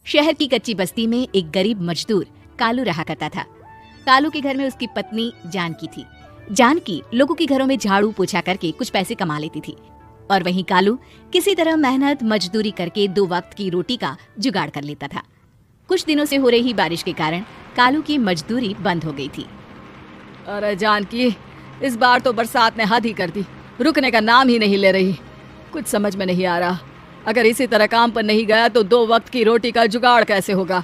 शहर की कच्ची बस्ती में एक गरीब मजदूर कालू रहा करता था। कालू के घर में उसकी पत्नी जानकी थी। जानकी लोगों के घरों में झाड़ू पोछा करके कुछ पैसे कमा लेती थी और वहीं कालू किसी तरह मेहनत मजदूरी करके 2 वक्त की रोटी का जुगाड़ कर लेता था। कुछ दिनों से हो रही बारिश के कारण कालू की मजदूरी बंद हो गई थी। अरे जानकी, इस बार तो बरसात ने हद ही कर दी, रुकने का नाम ही नहीं ले रही। कुछ समझ में नहीं आ रहा, अगर इसी तरह काम पर नहीं गया तो 2 वक्त की रोटी का जुगाड़ कैसे होगा।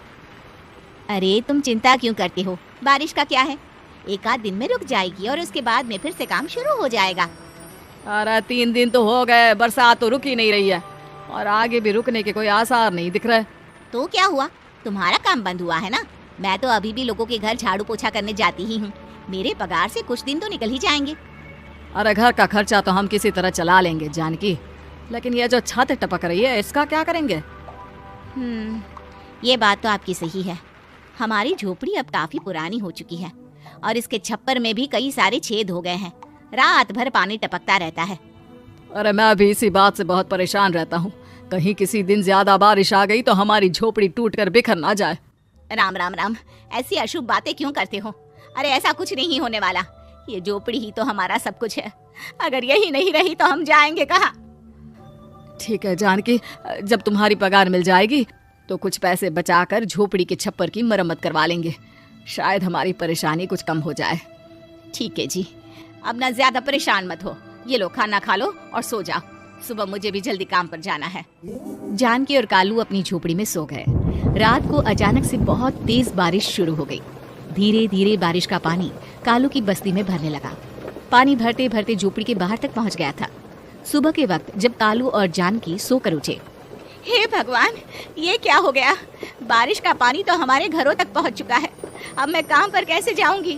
अरे तुम चिंता क्यों करते हो, बारिश का क्या है, 1 आध दिन में रुक जाएगी और उसके बाद में फिर से काम शुरू हो जाएगा। अरे 3 दिन तो हो गए, बरसात तो रुक ही नहीं रही है और आगे भी रुकने के कोई आसार नहीं दिख रहे। तो क्या हुआ, तुम्हारा काम बंद हुआ है ना। मैं तो अभी भी लोगों के घर झाड़ू पोछा करने जाती ही हूँ। मेरे पगार से कुछ दिन तो निकल ही जाएंगे। अरे घर का खर्चा तो हम किसी तरह चला लेंगे जानकी, लेकिन ये जो छत टपक रही है इसका क्या करेंगे। ये बात तो आपकी सही है। हमारी झोपड़ी अब काफी पुरानी हो चुकी है और इसके छप्पर में भी कई सारे छेद हो गए हैं। रात भर पानी टपकता रहता है। अरे मैं भी इसी बात से बहुत परेशान रहता हूँ, कहीं किसी दिन ज्यादा बारिश आ गई तो हमारी झोपड़ी टूटकर बिखर ना जाए। राम राम राम, ऐसी अशुभ बातें क्यों करते हो। अरे ऐसा कुछ नहीं होने वाला, ये झोपड़ी ही तो हमारा सब कुछ है। अगर यही नहीं रही तो हम जाएंगे कहाँ। ठीक है जानकी, जब तुम्हारी पगार मिल जाएगी तो कुछ पैसे बचाकर झोपड़ी के छप्पर की मरम्मत करवा लेंगे, शायद हमारी परेशानी कुछ कम हो जाए। ठीक है जी, अब ना ज्यादा परेशान मत हो। ये लो खाना खा लो और सो जाओ, सुबह मुझे भी जल्दी काम पर जाना है। जानकी और कालू अपनी झोपड़ी में सो गए। रात को अचानक से बहुत तेज बारिश शुरू हो गई। धीरे धीरे बारिश का पानी कालू की बस्ती में भरने लगा। पानी भरते भरते झोपड़ी के बाहर तक पहुंच गया था। सुबह के वक्त जब कालू और जानकी सोकर उठे, हे भगवान, ये क्या हो गया। बारिश का पानी तो हमारे घरों तक पहुंच चुका है। अब मैं काम पर कैसे जाऊंगी।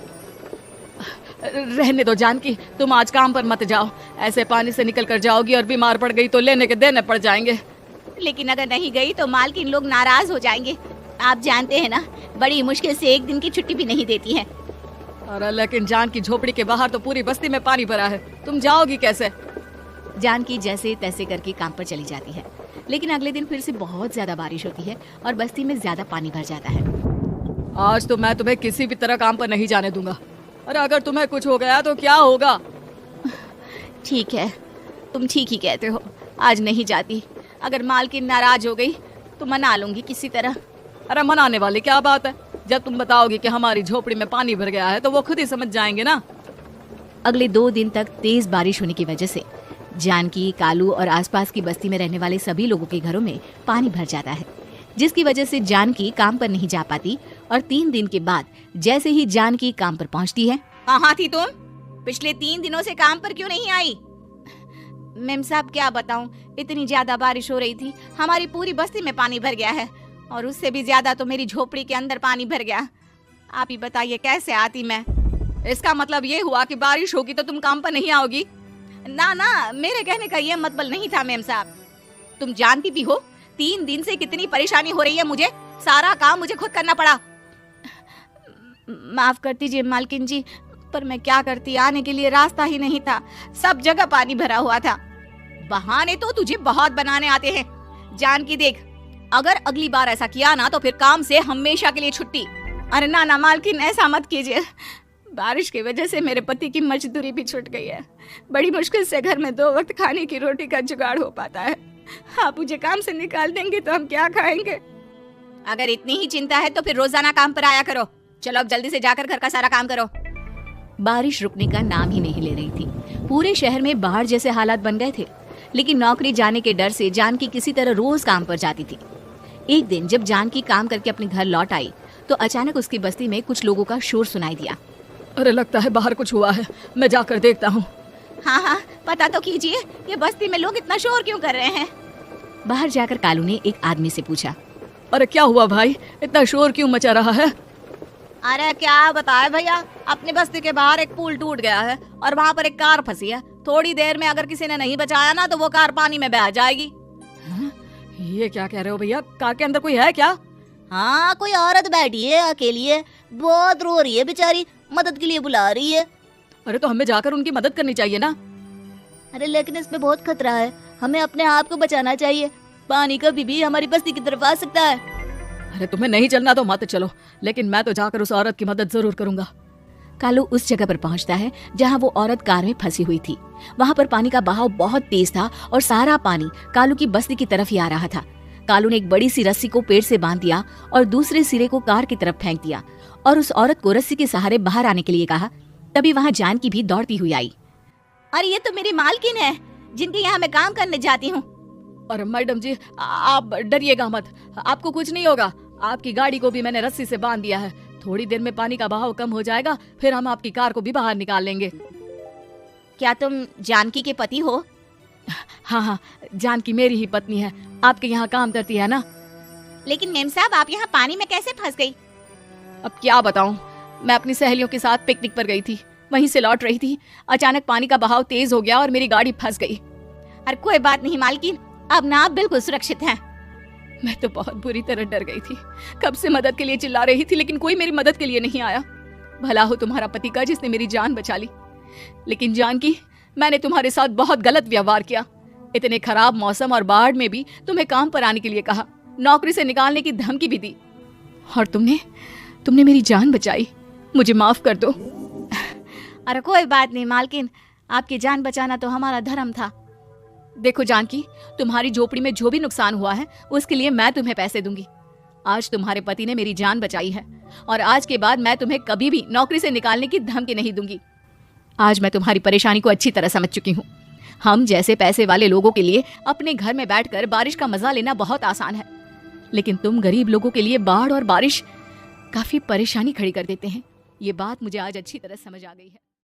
रहने दो जानकी, तुम आज काम पर मत जाओ। ऐसे पानी से निकल कर जाओगी और बीमार पड़ गई तो लेने के देने पड़ जाएंगे। लेकिन अगर नहीं गई तो मालकिन लोग नाराज हो जाएंगे। आप जानते हैं ना, बड़ी मुश्किल से 1 दिन की छुट्टी भी नहीं देती है। अरे लेकिन जानकी, झोपड़ी के बाहर तो पूरी बस्ती में पानी भरा है, तुम जाओगी कैसे। जानकी जैसे तैसे करके काम पर चली जाती है, लेकिन अगले दिन फिर से बहुत ज्यादा बारिश होती है और बस्ती में ज्यादा पानी भर जाता है। आज तो मैं तुम्हें किसी भी तरह काम पर नहीं जाने दूंगा। अरे अगर तुम्हें कुछ हो गया तो क्या होगा। ठीक है, तुम ठीक ही कहते हो, आज नहीं जाती। अगर मालकिन नाराज हो गई तो मना लूंगी किसी तरह। अरे मनाने वाली क्या बात है, जब तुम बताओगी कि हमारी झोपड़ी में पानी भर गया है तो वो खुद ही समझ जाएंगे ना। अगले 2 दिन तक तेज बारिश होने की वजह से जानकी, कालू और आसपास की बस्ती में रहने वाले सभी लोगों के घरों में पानी भर जाता है, जिसकी वजह से जानकी काम पर नहीं जा पाती। और 3 दिन के बाद जैसे ही जानकी काम पर पहुंचती है, कहाँ थी तुम? पिछले 3 दिनों से काम पर क्यों नहीं आई? मेम साहब क्या बताऊं, इतनी ज्यादा बारिश हो रही थी, हमारी पूरी बस्ती में पानी भर गया है और उससे भी ज्यादा तो मेरी झोपड़ी के अंदर पानी भर गया। आप ही बताइए कैसे आती मैं। इसका मतलब ये हुआ कि बारिश होगी तो तुम काम पर नहीं आओगी। ना ना, मेरे कहने का ये मतलब नहीं था मेम साहब। तुम जानती भी हो 3 दिन से कितनी परेशानी हो रही है मुझे, सारा काम मुझे खुद करना पड़ा। माफ कर दीजिए मालकिन जी, पर मैं क्या करती, आने के लिए रास्ता ही नहीं था, सब जगह पानी भरा हुआ था। बहाने तो तुझे बहुत बनाने आते हैं। जानकी देख, अगर अगली बार ऐसा किया ना तो फिर काम से हमेशा के लिए छुट्टी। अरे ना ना मालकिन, ऐसा मत कीजिए। बारिश की वजह से मेरे पति की मजदूरी भी छूट गई है। बड़ी मुश्किल से घर में 2 वक्त खाने की रोटी का जुगाड़ हो पाता है। आप मुझे काम से निकाल देंगे तो हम क्या खाएंगे। अगर इतनी ही चिंता है तो फिर रोजाना काम पर आया करो। चलो अब जल्दी से जाकर घर का सारा काम करो। बारिश रुकने का नाम ही नहीं ले रही थी। पूरे शहर में बाढ़ जैसे हालात बन गए थे, लेकिन नौकरी जाने के डर से जानकी किसी तरह रोज काम पर जाती थी। एक दिन जब जानकी काम करके अपने घर लौट आई तो अचानक उसकी बस्ती में कुछ लोगों का शोर सुनाई दिया। अरे लगता है बाहर कुछ हुआ है, मैं जाकर देखता हूँ। हाँ हाँ, पता तो कीजिए, ये बस्ती में लोग इतना शोर क्यों कर रहे हैं। बाहर जाकर कालू ने एक आदमी से पूछा, अरे क्या हुआ भाई, इतना शोर क्यों मचा रहा है। अरे क्या बताए भैया, अपनी बस्ती के बाहर एक पुल टूट गया है और वहाँ पर एक कार फंसी है। थोड़ी देर में अगर किसी ने नहीं बचाया ना तो वो कार पानी में बह जाएगी। ये क्या कह रहे हो भैया, कार के अंदर कोई है क्या। हाँ, कोई औरत बैठी है, अकेली है, बहुत रो रही है बेचारी, मदद के लिए बुला रही है। अरे तो हमें जाकर उनकी मदद करनी चाहिए ना। अरे लेकिन इसमें बहुत खतरा है, हमें अपने आप को बचाना चाहिए। पानी कभी भी हमारी बस्ती की तरफ आ सकता है। अरे तुम्हें नहीं चलना तो मत चलो, लेकिन मैं तो जाकर उस औरत की मदद जरूर करूंगा। कालू उस जगह पर पहुंचता है जहां वो औरत कार में फंसी हुई थी। वहां पर पानी का बहाव बहुत तेज था और सारा पानी कालू की बस्ती की तरफ ही आ रहा था। कालू ने एक बड़ी सी रस्सी को पेड़ से बांध दिया और दूसरे सिरे को कार की तरफ फेंक दिया और उस औरत को रस्सी के सहारे बाहर आने के लिए कहा। तभी वहां जानकी भी दौड़ती हुई आई। अरे ये तो मेरी मालकिन है जिनके यहाँ मैं काम करने जाती हूँ। और मैडम जी आप डरिएगा मत, आपको कुछ नहीं होगा। आपकी गाड़ी को भी मैंने रस्सी से बांध दिया है। थोड़ी देर में पानी का बहाव कम हो जाएगा, फिर हम आपकी कार को भी बाहर निकाल लेंगे। क्या तुम जानकी के पति हो? हाँ हाँ, जानकी मेरी ही पत्नी है, आपके यहाँ काम करती है ना। लेकिन मेम साहब आप यहाँ पानी में कैसे फंस गई? अब क्या बताऊं, मैं अपनी सहेलियों के साथ पिकनिक पर गई थी, वहीं से लौट रही थी। अचानक पानी का बहाव तेज हो गया और मेरी गाड़ी फंस गई। अरे कोई बात नहीं मालकिन, अब ना आप बिल्कुल सुरक्षित हैं। मैं तो बहुत बुरी तरह डर गई थी। कब से मदद के लिए चिल्ला रही थी, लेकिन कोई मेरी मदद के लिए नहीं आया। भला हो तुम्हारा पति का जिसने मेरी जान बचा ली। लेकिन जानकी, मैंने तुम्हारे साथ बहुत गलत व्यवहार किया। इतने खराब मौसम और बाढ़ में भी तुम्हें काम पर आने के लिए कहा, नौकरी से निकालने की धमकी भी दी, और तुमने मेरी जान बचाई। मुझे माफ कर दो। अरे कोई बात नहीं मालकिन, आपकी जान बचाना तो हमारा धर्म था। देखो जानकी, तुम्हारी झोपड़ी में जो भी नुकसान हुआ है उसके लिए मैं तुम्हें पैसे दूंगी। आज तुम्हारे पति ने मेरी जान बचाई है और आज के बाद मैं तुम्हें कभी भी नौकरी से निकालने की धमकी नहीं दूंगी। आज मैं तुम्हारी परेशानी को अच्छी तरह समझ चुकी हूँ। हम जैसे पैसे वाले लोगों के लिए अपने घर में बैठकर बारिश का मजा लेना बहुत आसान है, लेकिन तुम गरीब लोगों के लिए बाढ़ और बारिश काफी परेशानी खड़ी कर देते हैं। ये बात मुझे आज अच्छी तरह समझ आ गई है।